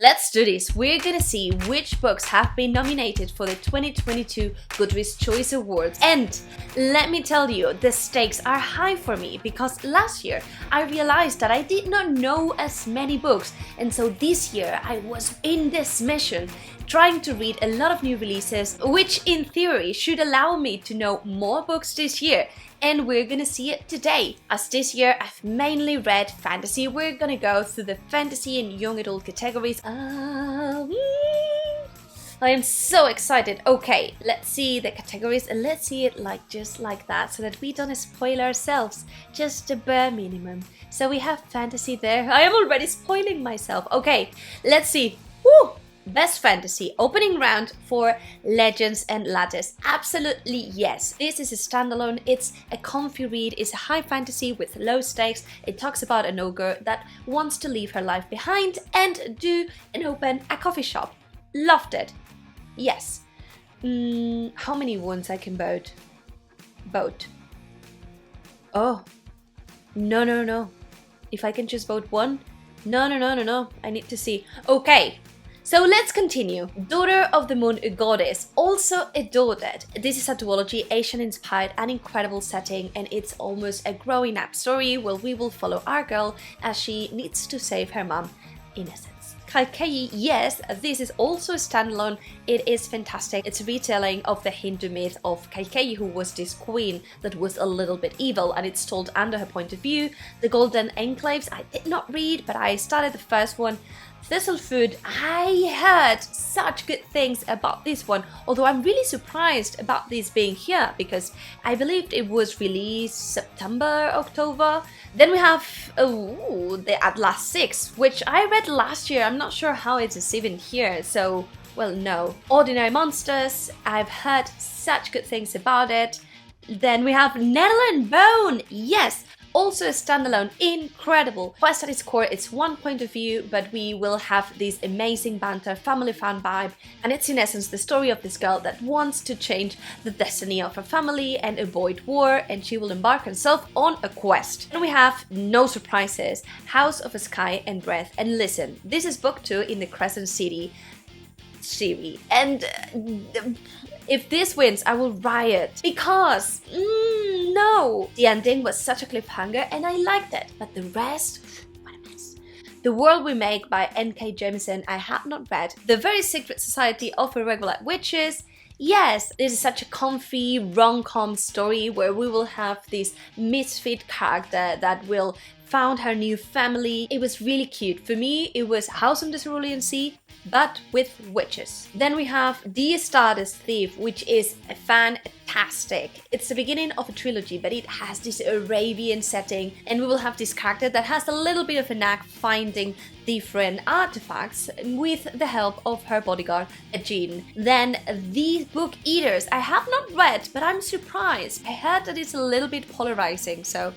Let's do this. We're gonna see which books have been nominated for the 2022 Goodreads Choice Awards. And let me tell you, the stakes are high for me because last year I realized that I did not know as many books. And so this year I was in this mission trying to read a lot of new releases, which in theory should allow me to know more books this year. And we're gonna see it today. As this year I've mainly read fantasy, we're gonna go through the fantasy and young adult categories. I am so excited. Okay, let's see the categories and let's see it just like that so that we don't spoil ourselves. Just the bare minimum. So we have fantasy there. I am already spoiling myself. Okay, let's see. Woo! Best Fantasy, opening round for Legends and Ladders. Absolutely yes. This is a standalone, it's a comfy read, it's a high fantasy with low stakes. It talks about an ogre that wants to leave her life behind and open a coffee shop. Loved it. Yes. How many ones I can vote? Oh. No. If I can just vote one? No. I need to see. Okay. So let's continue. Daughter of the Moon Goddess, also adored. This is a duology, Asian-inspired, an incredible setting, and it's almost a growing up story where we will follow our girl as she needs to save her mom, in essence. Kalkeyi, yes, this is also a standalone. It is fantastic. It's a retelling of the Hindu myth of Kalkeyi, who was this queen that was a little bit evil, and it's told under her point of view. The Golden Enclaves, I did not read, but I started the first one. Thistlefoot, I heard such good things about this one, although I'm really surprised about this being here because I believed it was released September, October. Then we have the Atlas 6, which I read last year. I'm not sure how it is even here, so, well, no. Ordinary Monsters, I've heard such good things about it. Then we have Nettle and Bone, yes! Also a standalone, incredible. Quest at its core, it's one point of view, but we will have this amazing banter, family fan vibe, and it's in essence the story of this girl that wants to change the destiny of her family and avoid war, and she will embark herself on a quest. And we have no surprises, House of Sky and Breath. And listen, this is book 2 in the Crescent City series, and if this wins, I will riot because no, the ending was such a cliffhanger and I liked it, but the rest, what a mess. The World We Make by N.K. Jemisin, I have not read. The Very Secret Society of Irregular Witches. Yes, this is such a comfy rom-com story where we will have this misfit character that will found her new family. It was really cute. For me, it was House on the Cerulean Sea, but with witches. Then we have The Stardust Thief, which is fantastic. It's the beginning of a trilogy, but it has this Arabian setting, and we will have this character that has a little bit of a knack finding different artifacts with the help of her bodyguard, a djinn. Then The Book Eaters, I have not read, but I'm surprised. I heard that it's a little bit polarizing, so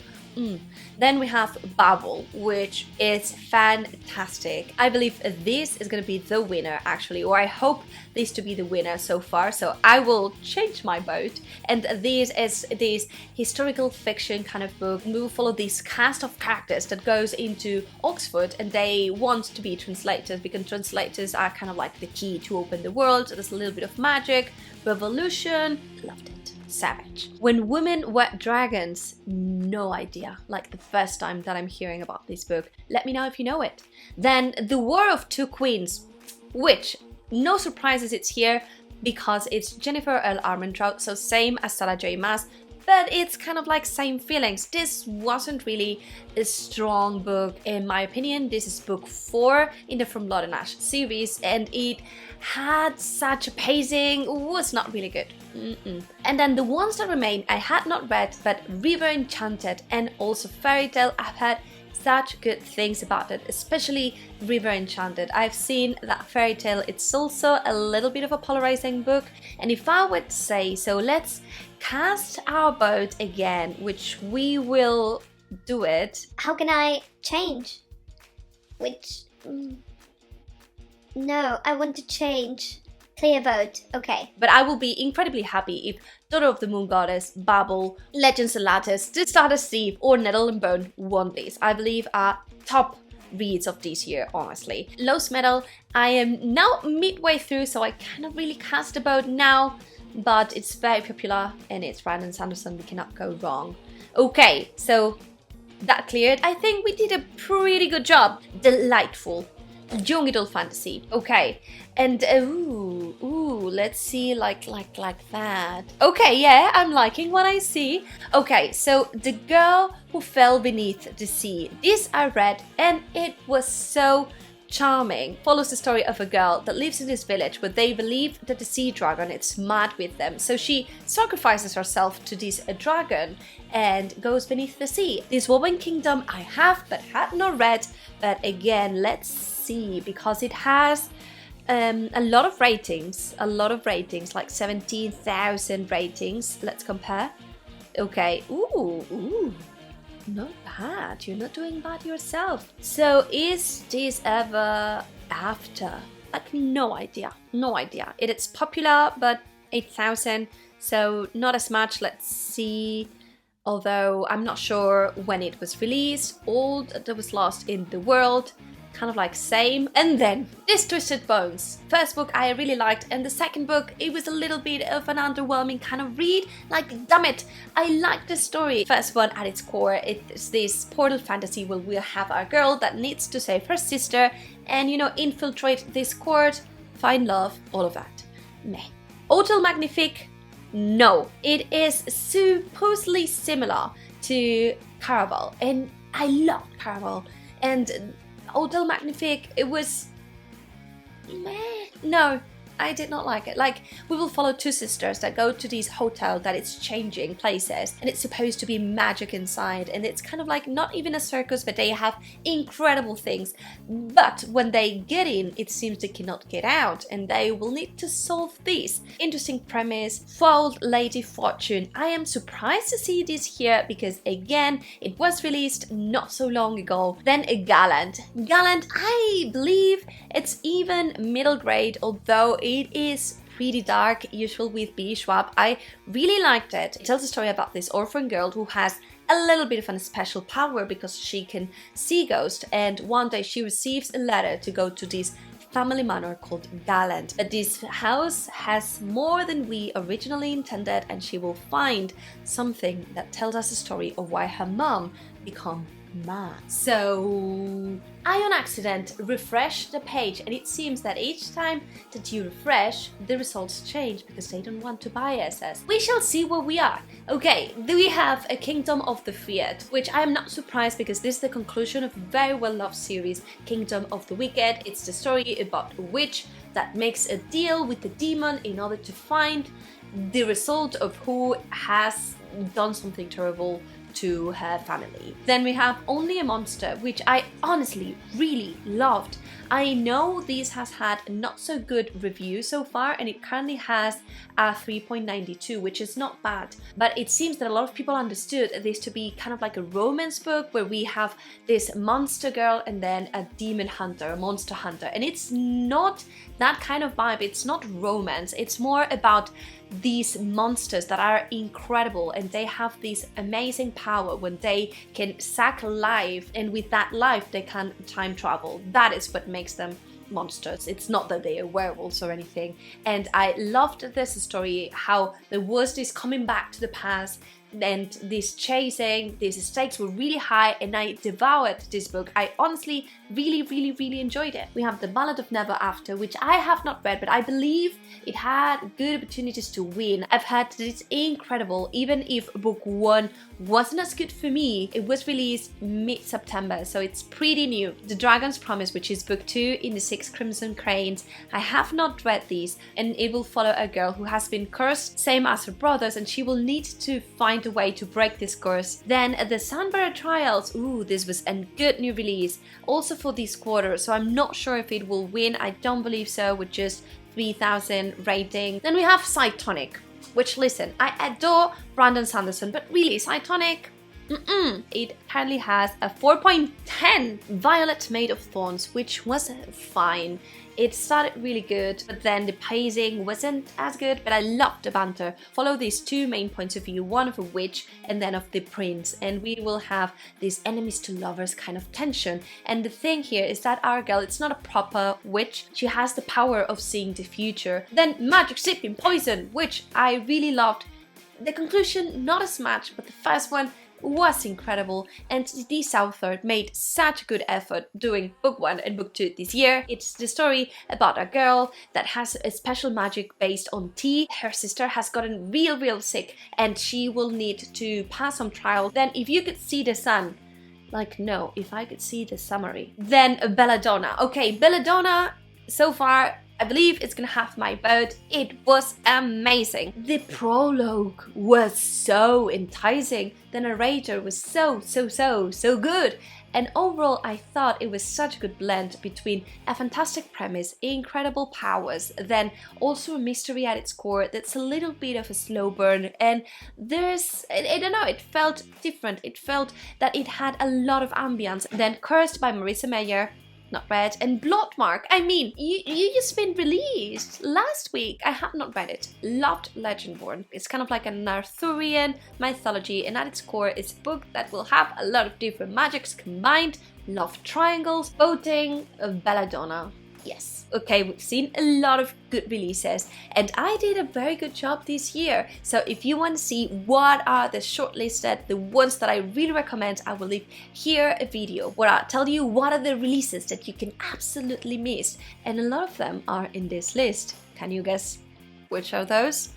Then we have Babel, which is fantastic. I believe this is going to be the winner, actually, or I hope this to be the winner so far, so I will change my vote. And this is this historical fiction kind of book. We will follow this cast of characters that goes into Oxford, and they want to be translators because translators are kind of like the key to open the world. There's a little bit of magic, revolution. Loved it. Savage. When Women Were Dragons, no idea, like the first time that I'm hearing about this book. Let me know if you know it. Then The War of Two Queens, which, no surprises it's here because it's Jennifer L. Armentrout, so same as Sarah J. Maas, but it's kind of like same feelings. This wasn't really a strong book in my opinion. This is book 4 in the From Blood and Ash series, and it had such a pacing, was not really good. And then The Ones That Remain, I had not read, but River Enchanted and also Fairy Tale, I've heard such good things about it, especially River Enchanted. I've seen that Fairy Tale, it's also a little bit of a polarizing book, and if I would say so, let's cast our vote again, which we will do it. How can I change? Which... No, I want to change. Clear vote. Okay. But I will be incredibly happy if Daughter of the Moon Goddess, Babel, Legends and Ladders, The Stardust Thief or Nettle and Bone won these. I believe are top reads of this year, honestly. Lost Metal, I am now midway through, so I cannot really cast a vote now, but it's very popular and it's Brandon Sanderson, we cannot go wrong. Okay, so that cleared. I think we did a pretty good job. Delightful. Young adult fantasy. Okay. And let's see, like that. Okay, yeah, I'm liking what I see. Okay, so The Girl Who Fell Beneath the Sea. This I read and it was so charming. Follows the story of a girl that lives in this village where they believe that the sea dragon is mad with them. So she sacrifices herself to this dragon and goes beneath the sea. This Woman Kingdom I have but had not read, but again, let's see, because it has a lot of ratings, like 17,000 ratings. Let's compare. Okay, ooh. Not bad. You're not doing bad yourself. So is this ever after? Like, no idea. It's popular, but 8,000, so not as much. Let's see. Although I'm not sure when it was released. All that was lost in the world. Kind of like same. And then this Twisted Bones. First book I really liked, and the second book, it was a little bit of an underwhelming kind of read. Like, damn it, I like the story. First one at its core, it's this portal fantasy where we'll have a girl that needs to save her sister and, you know, infiltrate this court, find love, all of that. Meh. Hotel Magnifique, no. It is supposedly similar to Caraval, and I loved Caraval. And Hotel Magnifique, it was meh. No, I did not like it. Like, we will follow two sisters that go to this hotel that it's changing places, and it's supposed to be magic inside, and it's kind of like not even a circus, but they have incredible things. But when they get in, it seems they cannot get out, and they will need to solve this. Interesting premise, foiled Lady Fortune. I am surprised to see this here because, again, it was released not so long ago. Then Gallant. Gallant, I believe it's even middle grade, although it is pretty dark, usual with B. Schwab. I really liked it. It tells a story about this orphan girl who has a little bit of a special power because she can see ghosts, and one day she receives a letter to go to this family manor called Gallant. But this house has more than we originally intended, and she will find something that tells us a story of why her mom became mad. So I on accident refreshed the page, and it seems that each time that you refresh, the results change because they don't want to buy SS. We shall see where we are. Okay, then we have A Kingdom of the Fiat, which I am not surprised because this is the conclusion of a very well loved series, Kingdom of the Wicked. It's the story about a witch that makes a deal with the demon in order to find the result of who has done something terrible to her family. Then we have Only a Monster, which I honestly really loved. I know this has had a not so good review so far, and it currently has a 3.92, which is not bad, but it seems that a lot of people understood this to be kind of like a romance book where we have this monster girl and then a demon hunter, a monster hunter, and it's not that kind of vibe. It's not romance, it's more about these monsters that are incredible, and they have this amazing power when they can suck life, and with that life they can time travel. That is what makes them monsters. It's not that they are werewolves or anything. And I loved this story, how there was this coming back to the past and this chasing. These stakes were really high, and I devoured this book. I honestly really enjoyed it. We have The Ballad of Never After, which I have not read, but I believe it had good opportunities to win. I've heard that it's incredible, even if book one wasn't as good for me. It was released mid-September, so it's pretty new. The Dragon's Promise, which is book 2 in the 6 Crimson Cranes. I have not read these, and it will follow a girl who has been cursed, same as her brothers, and she will need to find a way to break this curse. Then The Sunborough Trials. Ooh, this was a good new release, also for this quarter, so I'm not sure if it will win. I don't believe so, with just 3,000 rating. Then we have Cytonic, which, listen, I adore Brandon Sanderson, but really, Cytonic, It apparently has a 4.10. Violet Maid of Thorns, which was fine. It started really good, but then the pacing wasn't as good, but I loved the banter. Follow these two main points of view, one of a witch and then of the prince, and we will have this enemies to lovers kind of tension. And the thing here is that our girl, it's not a proper witch, she has the power of seeing the future. Then magic sipping poison, which I really loved. The conclusion, not as much, but the first one was incredible, and the Souther made such a good effort doing book 1 and book 2 this year. It's the story about a girl that has a special magic based on tea. Her sister has gotten real sick and she will need to pass some trial. Then if you could see the sun, like no, if I could see the summary, then Belladonna. Okay, Belladonna, so far I believe it's gonna have my vote. It was amazing. The prologue was so enticing. The narrator was so good. And overall, I thought it was such a good blend between a fantastic premise, incredible powers, then also a mystery at its core that's a little bit of a slow burn. And there's, I don't know, it felt different. It felt that it had a lot of ambience. Then Cursed by Marissa Meyer, not read, and Bloodmark. I mean, you just been released last week. I have not read it. Loved Legendborn. It's kind of like an Arthurian mythology, and at its core, it's a book that will have a lot of different magics combined. Love triangles, voting, Belladonna. Yes. Okay, we've seen a lot of good releases, and I did a very good job this year. So if you want to see what are the shortlisted, the ones that I really recommend, I will leave here a video where I'll tell you what are the releases that you can absolutely miss. And a lot of them are in this list. Can you guess which are those?